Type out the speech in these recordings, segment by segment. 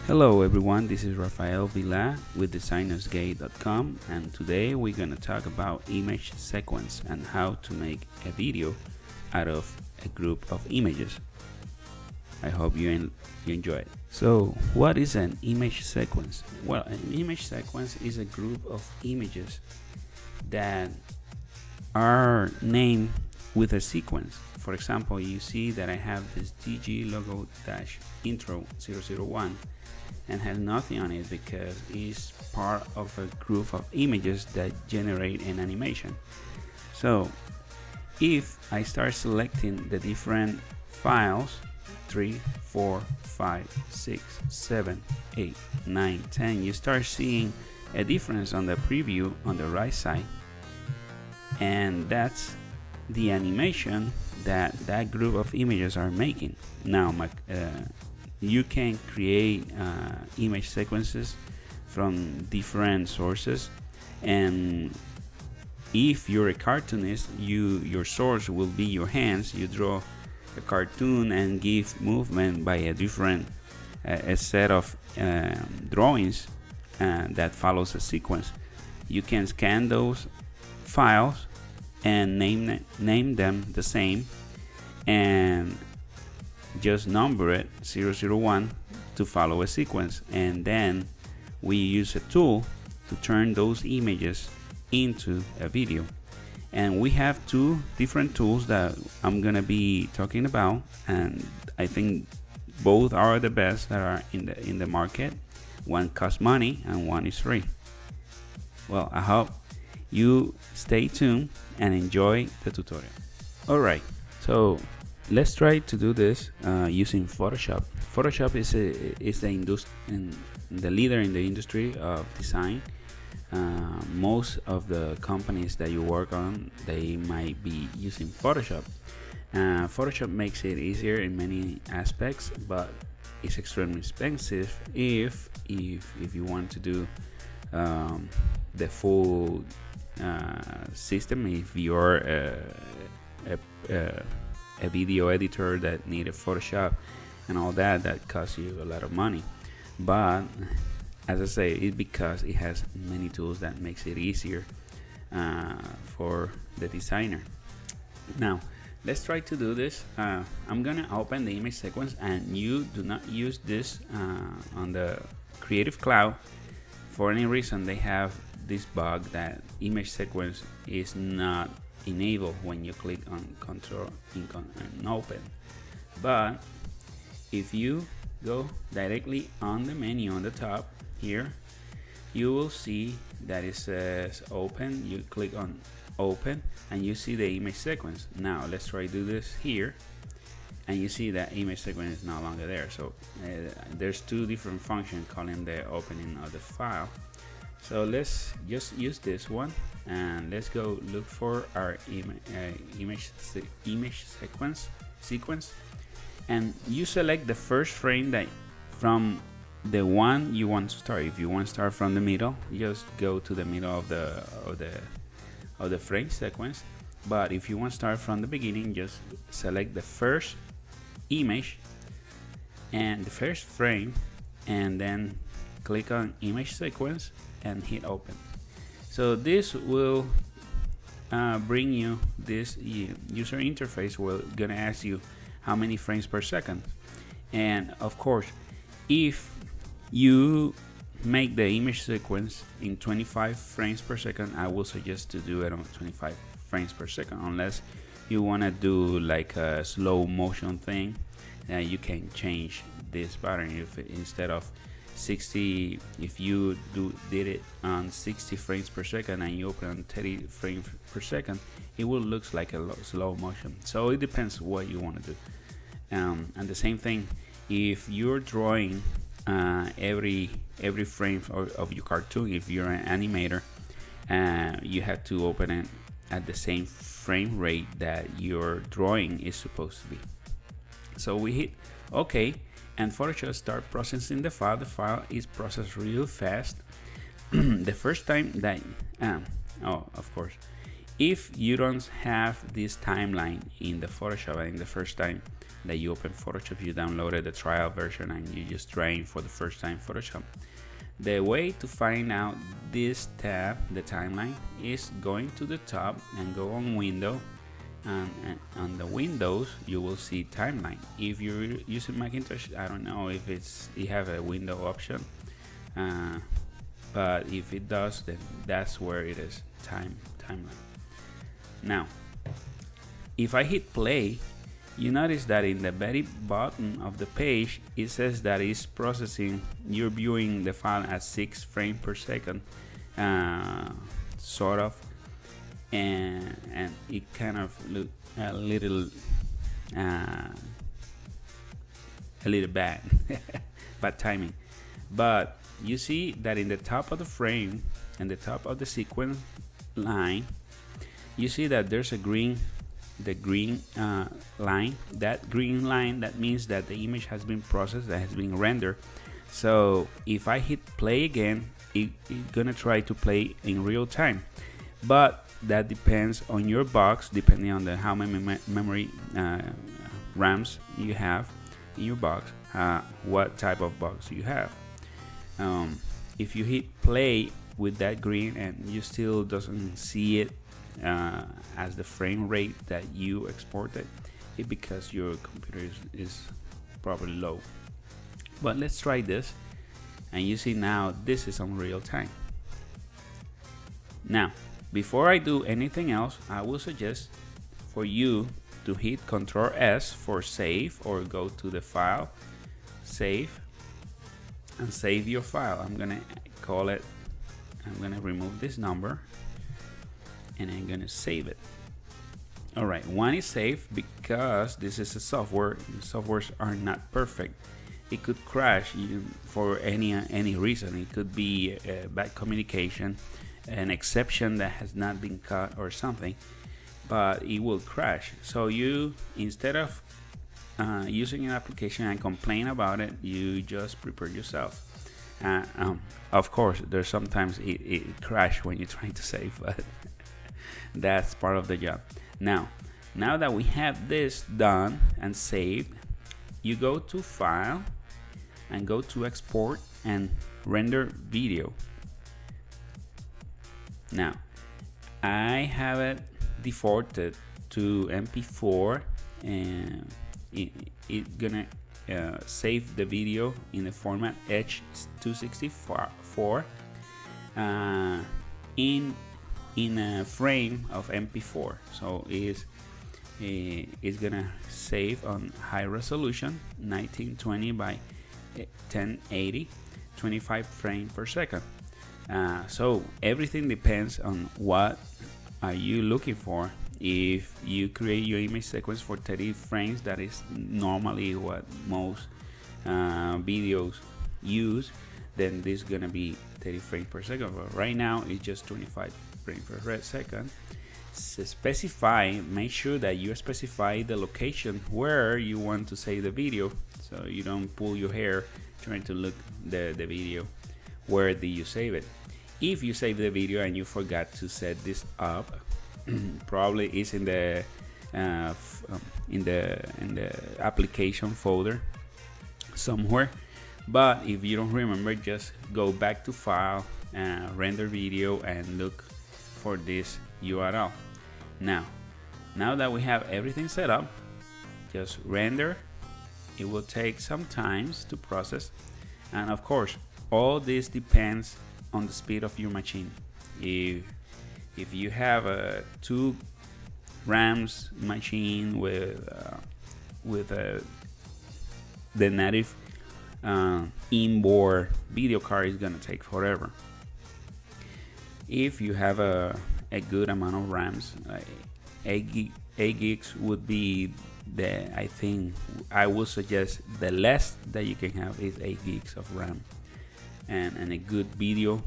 Hello everyone, this is Rafael Vila with designersgate.com, and today we're going to talk about image sequence and how to make a video out of a group of images. I hope you enjoy it. So what is an image sequence? Well, an image sequence is a group of images that are named with a sequence. For example, you see that I have this DG logo dash intro 001 and has nothing on it because it's part of a group of images that generate an animation. So if I start selecting the different files 3, 4, 5, 6, 7, 8, 9, 10, you start seeing a difference on the preview on the right side, and that's the animation that group of images are making. Now you can create image sequences from different sources, and if you're a cartoonist, your source will be your hands. You draw a cartoon and give movement by a different a set of drawings that follows a sequence. You can scan those files and name them the same and just number it 001 to follow a sequence, and then we use a tool to turn those images into a video. And we have two different tools that I'm gonna be talking about, and I think both are the best that are in the market. One costs money and one is free. Well, I hope you stay tuned and enjoy the tutorial. Alright, so let's try to do this using Photoshop. Photoshop is the leader in the industry of design. Most of the companies that you work on, they might be using Photoshop. Photoshop makes it easier in many aspects, but it's extremely expensive if you want to do the full system. If you're a video editor that need a Photoshop and all that costs you a lot of money. But as I say, it's because it has many tools that makes it easier for the designer. Now let's try to do this. I'm gonna open the image sequence, and you do not use this on the Creative Cloud. For any reason, they have this bug that image sequence is not enable when you click on Control and open. But if you go directly on the menu on the top here, you will see that it says open. You click on open and you see the image sequence. Now let's try to do this here, and you see that image sequence is no longer there. So there's two different functions calling the opening of the file. So let's just use this one, and let's go look for our image sequence, and you select the first frame that from the one you want to start. If you want to start from the middle, just go to the middle of the frame sequence. But if you want to start from the beginning, just select the first image and the first frame, and then click on image sequence and hit open. So this will bring you this user interface. We're gonna ask you how many frames per second, and of course, if you make the image sequence in 25 frames per second, I will suggest to do it on 25 frames per second. Unless you want to do like a slow motion thing, you can change this pattern. If instead of 60, if you did it on 60 frames per second and you open on 30 frames per second, it will look like a slow motion. So it depends what you want to do. And the same thing, if you're drawing every frame of your cartoon, if you're an animator, you have to open it at the same frame rate that your drawing is supposed to be. So we hit OK, and Photoshop start processing the file. The file is processed real fast. The first time that of course, If you don't have this timeline in the Photoshop, and the first time that you open Photoshop, you downloaded the trial version and you just trying for the first time Photoshop, the way to find out this tab, the timeline, is going to the top and go on Window, and on the Windows you will see timeline. If you're using Macintosh, I don't know if you have a window option, but if it does, then that's where it is, timeline. Now if I hit play, you notice that in the very bottom of the page it says that it's processing, you're viewing the file at 6 frames per second, sort of, and it kind of look a little bad bad timing. But you see that in the top of the frame and the top of the sequence line, you see that there's a green line. That green line, that means that the image has been processed, that has been rendered. So if I hit play again, it's gonna try to play in real time, but that depends on your box, depending on how many memory RAMs you have in your box, what type of box you have. If you hit play with that green and you still doesn't see it as the frame rate that you exported, it's because your computer is probably low. But let's try this, and you see now this is on real time. Now before I do anything else, I will suggest for you to hit Ctrl S for save, or go to the file, save, and save your file. I'm gonna call it, I'm gonna remove this number and I'm gonna save it. Alright, one is saved because this is a software. The softwares are not perfect. It could crash for any reason. It could be bad communication, an exception that has not been caught or something, but it will crash. So you, instead of using an application and complain about it, you just prepare yourself. Of course, there's sometimes it crash when you're trying to save, but that's part of the job. Now that we have this done and saved, you go to File and go to Export and Render Video. Now I have it defaulted to MP4, and it's gonna save the video in the format H264 in a frame of MP4. So it's gonna save on high resolution, 1920 by 1080, 25 frames per second. So everything depends on what are you looking for. If you create your image sequence for 30 frames, that is normally what most videos use, then this is gonna be 30 frames per second. But right now it's just 25 frames per second. Specify, make sure that you specify the location where you want to save the video, so you don't pull your hair trying to look the video. Where do you save it? If you save the video and you forgot to set this up, probably it's in the application folder somewhere. But if you don't remember, just go back to File, Render Video, and look for this URL. Now that we have everything set up, just render. It will take some time to process, and of course all this depends on the speed of your machine. If you have a 2 RAMs machine with the native inboard video card, is gonna take forever. If you have a good amount of RAMs, 8 gigs would be I think I would suggest the less that you can have is 8 gigs of RAM, and a good video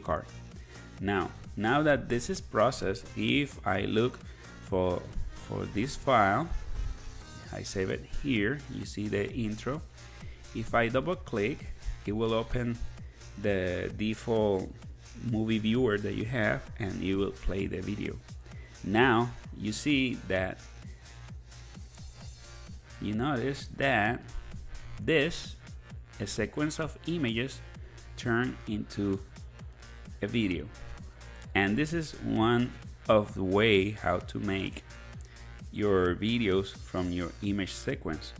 card. Now that this is processed, if I look for this file, I save it here. You see the intro. If I double click, it will open the default movie viewer that you have, and you will play the video. Now you see that you notice that this a sequence of images turn into a video, and this is one of the way how to make your videos from your image sequence.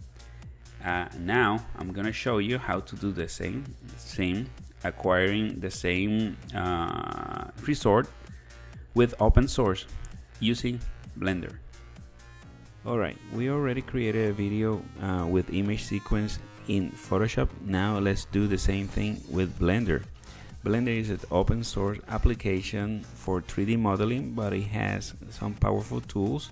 Now I'm gonna show you how to do the same acquiring the same resort with open source using Blender. Alright, we already created a video with image sequence in Photoshop. Now let's do the same thing with Blender. Blender is an open source application for 3D modeling, but it has some powerful tools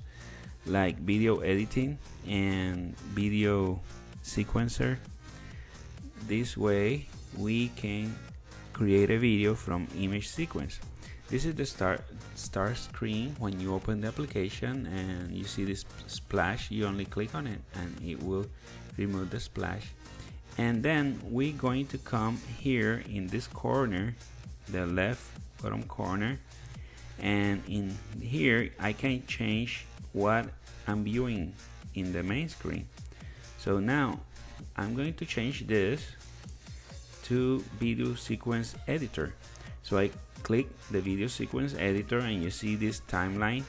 like video editing and video sequencer. This way we can create a video from image sequence. This is the start screen when you open the application, and you see this splash. You only click on it and it will remove the splash. And then we're going to come here in this corner, the left bottom corner, and in here I can change what I'm viewing in the main screen. So now I'm going to change this to video sequence editor. So I click the video sequence editor and you see this timeline.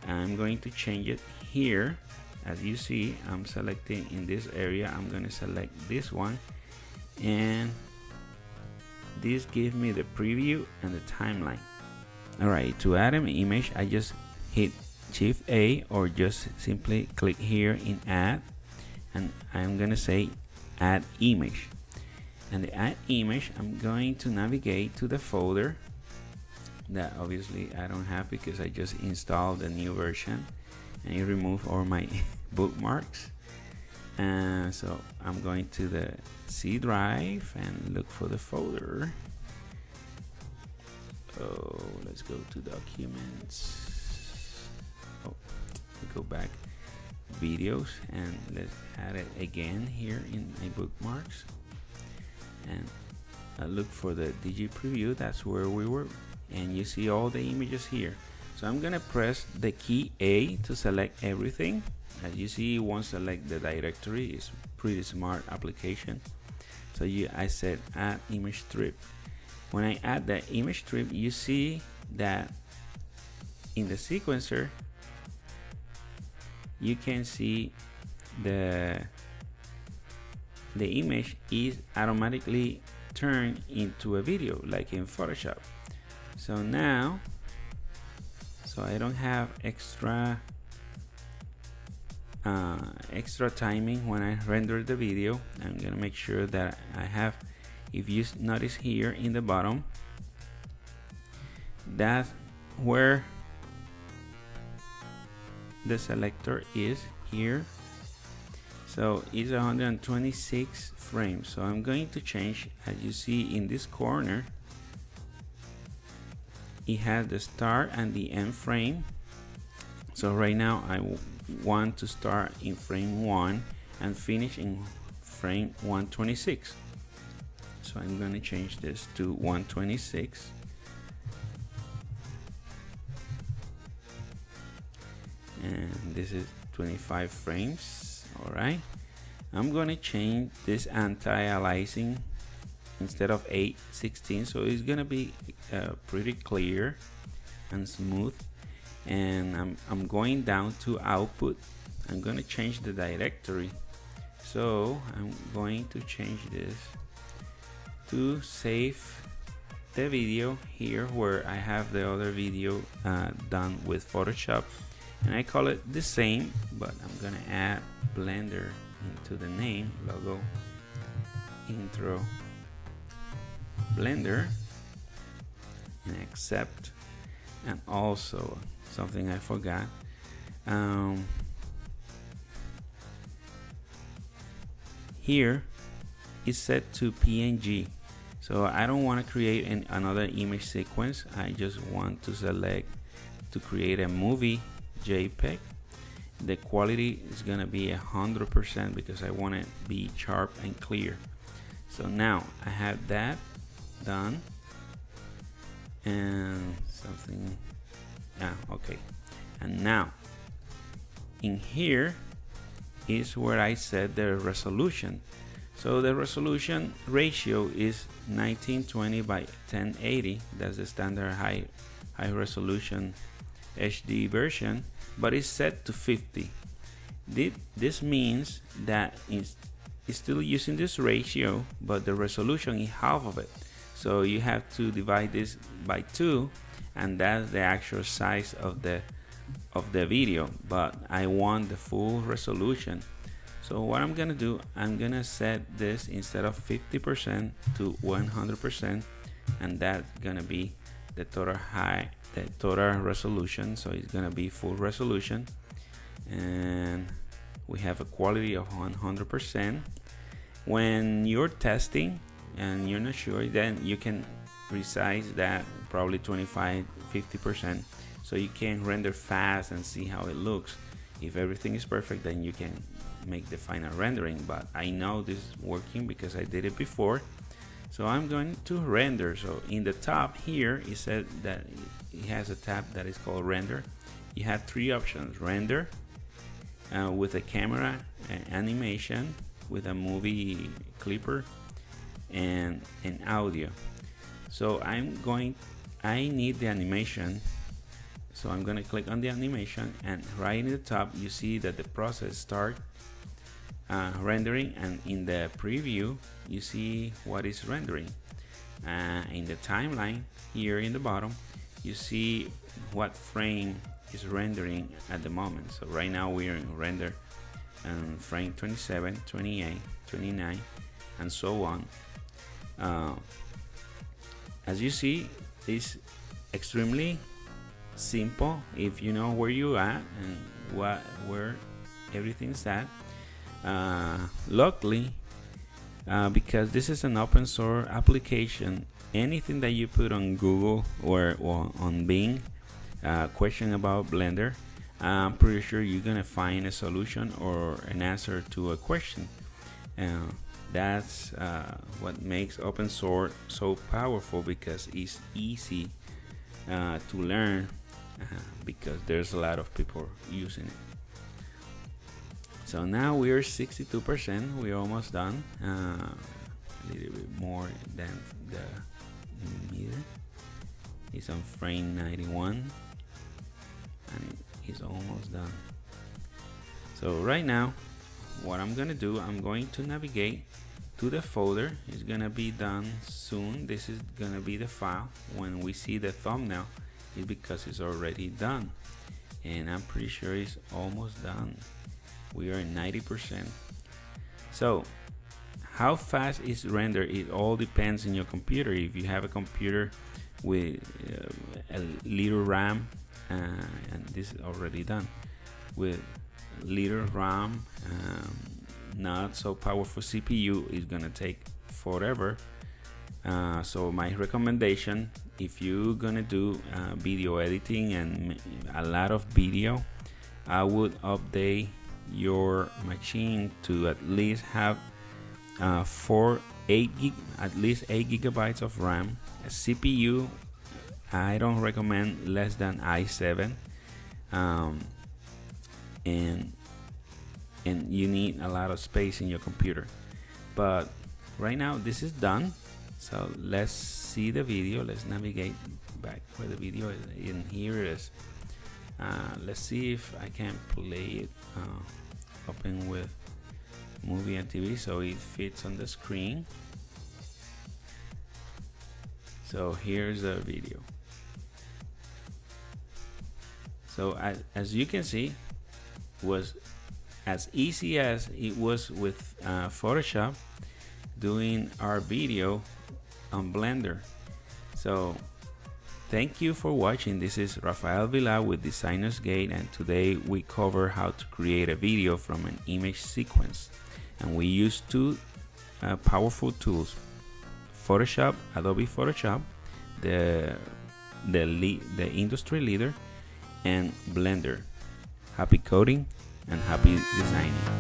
I'm going to change it here. As you see, I'm selecting in this area. I'm going to select this one, and this gives me the preview and the timeline. Alright, to add an image, I just hit Shift A or just simply click here in add, and I'm going to say add image. And the add image, I'm going to navigate to the folder that obviously I don't have because I just installed a new version, and it removed all my bookmarks. And so I'm going to the C drive and look for the folder. Oh, let's go to documents. Oh, go back videos, and let's add it again here in my bookmarks. And I look for the DG preview. That's where we were, and you see all the images here. So I'm gonna press the key A to select everything. As you see, you won't select the directory. It's pretty smart application. So I said add image strip. When I add the image strip, you see that in the sequencer you can see the image is automatically turned into a video like in Photoshop. So now, so I don't have extra timing when I render the video. I'm gonna make sure that I have, if you notice here in the bottom, that's where the selector is here. So it's 126 frames. So I'm going to change, as you see in this corner, it has the start and the end frame. So right now I want to start in frame 1 and finish in frame 126. So I'm going to change this to 126. And this is 25 frames. All right, I'm going to change this anti-aliasing instead of 8:16, so it's going to be pretty clear and smooth. And I'm going down to output. I'm going to change the directory, so I'm going to change this to save the video here where I have the other video done with Photoshop, and I call it the same, but I'm gonna add Blender into the name, logo, intro, Blender, and accept. And also something I forgot, here is set to PNG. So I don't want to create another image sequence. I just want to select to create a movie JPEG. The quality is gonna be 100% because I want it to be sharp and clear. So now I have that done. and something. Okay. And now in here is where I set the resolution. So the resolution ratio is 1920 by 1080. That's the standard high resolution HD version, but it's set to 50. This means that it's still using this ratio, but the resolution is half of it. So you have to divide this by 2, and that's the actual size of the video, but I want the full resolution. So what I'm gonna do, I'm gonna set this instead of 50% to 100%, and that's gonna be the total resolution. So it's gonna be full resolution, and we have a quality of 100%. When you're testing and you're not sure, then you can resize that probably 25-50%, so you can render fast and see how it looks. If everything is perfect, then you can make the final rendering, but I know this is working because I did it before. So I'm going to render. So in the top here, it said that it has a tab that is called render. You have 3 options: render with a camera, animation with a movie clipper, and an audio. So I need the animation, so I'm gonna click on the animation, and right in the top you see that the process start rendering, and in the preview you see what is rendering. In the timeline here in the bottom you see what frame is rendering at the moment. So right now we're in render frame 27, 28, 29, and so on. As you see, it's extremely simple if you know where you at and where everything's at. Luckily, because this is an open source application, anything that you put on Google or on Bing, question about Blender, I'm pretty sure you're gonna find a solution or an answer to a question. That's what makes open source so powerful, because it's easy to learn, because there's a lot of people using it. So now we're 62%, we're almost done. A little bit more than the meter. It's on frame 91 and it's almost done. So right now what I'm gonna do, I'm going to navigate to the folder. It's gonna be done soon. This is gonna be the file. When we see the thumbnail, it's because it's already done, and I'm pretty sure it's almost done. We are at 90%. So how fast is render? It all depends on your computer. If you have a computer with a little RAM, and this is already done with little RAM, not so powerful CPU, is gonna take forever. So my recommendation, if you're gonna do video editing and a lot of video, I would update your machine to at least have at least 8 gigabytes of RAM. A CPU, I don't recommend less than i7, and you need a lot of space in your computer. But right now this is done, so let's see the video. Let's navigate back where the video is, and here it is. Let's see if I can play it, open with movie and TV so it fits on the screen. So here's the video. So as you can see, was as easy as it was with Photoshop doing our video on Blender. So thank you for watching. This is Rafael Vila with Designer's Gate, and today we cover how to create a video from an image sequence, and we use 2 powerful tools: Photoshop, Adobe Photoshop, the industry leader, and Blender. Happy coding and happy designing.